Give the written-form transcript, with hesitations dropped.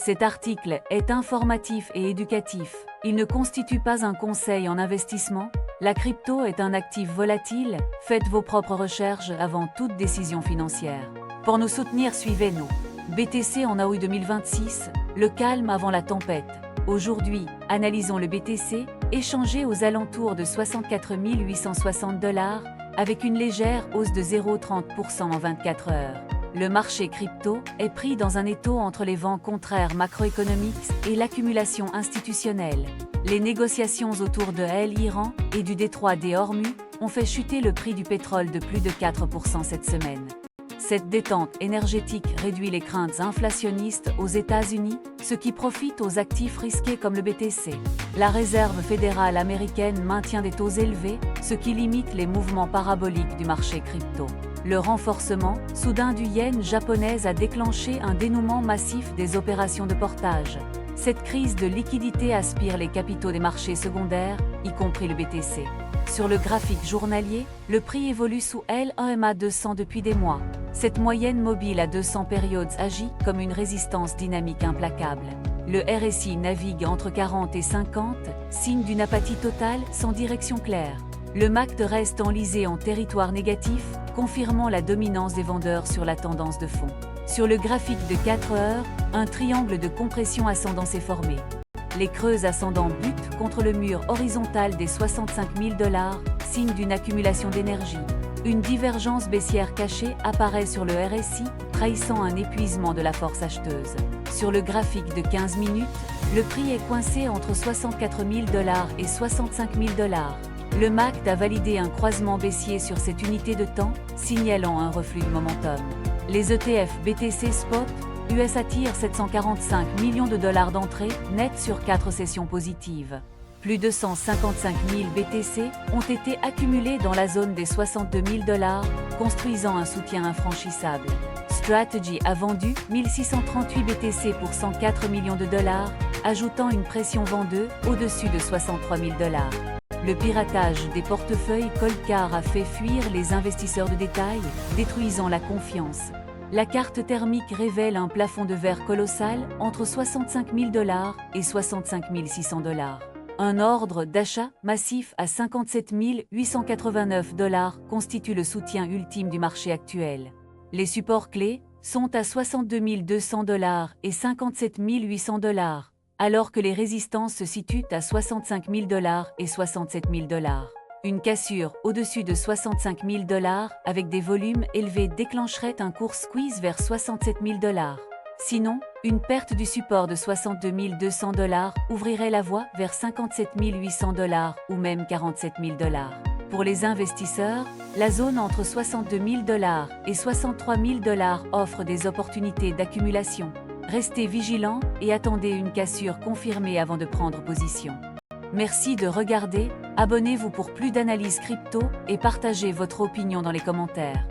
Cet article est informatif et éducatif. Il ne constitue pas un conseil en investissement. La crypto est un actif volatile. Faites vos propres recherches avant toute décision financière. Pour nous soutenir, suivez-nous. BTC en août 2026, le calme avant la tempête. Aujourd'hui, analysons le BTC, échangé aux alentours de 64 860 $, avec une légère hausse de 0,30% en 24 heures. Le marché crypto est pris dans un étau entre les vents contraires macroéconomiques et l'accumulation institutionnelle. Les négociations autour de l'Iran et du détroit des Hormuz ont fait chuter le prix du pétrole de plus de 4% cette semaine. Cette détente énergétique réduit les craintes inflationnistes aux États-Unis, ce qui profite aux actifs risqués comme le BTC. La Réserve fédérale américaine maintient des taux élevés, ce qui limite les mouvements paraboliques du marché crypto. Le renforcement soudain du yen japonaise a déclenché un dénouement massif des opérations de portage. Cette crise de liquidité aspire les capitaux des marchés secondaires, y compris le BTC. Sur le graphique journalier, le prix évolue sous l'EMA 200 depuis des mois. Cette moyenne mobile à 200 périodes agit comme une résistance dynamique implacable. Le RSI navigue entre 40 et 50, signe d'une apathie totale sans direction claire. Le MACD reste enlisé en territoire négatif, confirmant la dominance des vendeurs sur la tendance de fond. Sur le graphique de 4 heures, un triangle de compression ascendant s'est formé. Les creux ascendants butent contre le mur horizontal des 65 000 $, signe d'une accumulation d'énergie. Une divergence baissière cachée apparaît sur le RSI, trahissant un épuisement de la force acheteuse. Sur le graphique de 15 minutes, le prix est coincé entre 64 000 $ et 65 000 $. Le MACD a validé un croisement baissier sur cette unité de temps, signalant un reflux de momentum. Les ETF BTC Spot US attirent 745 millions de dollars d'entrée nette sur 4 sessions positives. Plus de 155 000 BTC ont été accumulés dans la zone des 62 000 $, construisant un soutien infranchissable. Strategy a vendu 1638 BTC pour 104 millions de dollars, ajoutant une pression vendeuse au-dessus de 63 000 $. Le piratage des portefeuilles Coldcard a fait fuir les investisseurs de détail, détruisant la confiance. La carte thermique révèle un plafond de verre colossal entre 65 000 $ et 65 600 $. Un ordre d'achat massif à 57 889 $ constitue le soutien ultime du marché actuel. Les supports clés sont à 62 200 $ et 57 800 $, alors que les résistances se situent à 65 000 $ et 67 000 $. Une cassure au-dessus de 65 000 $ avec des volumes élevés déclencherait un court squeeze vers 67 000 $. Sinon, une perte du support de 62 200 $ ouvrirait la voie vers 57 800 $ ou même 47 000 $. Pour les investisseurs, la zone entre 62 000 $ et 63 000 $ offre des opportunités d'accumulation. Restez vigilants et attendez une cassure confirmée avant de prendre position. Merci de regarder, abonnez-vous pour plus d'analyses crypto et partagez votre opinion dans les commentaires.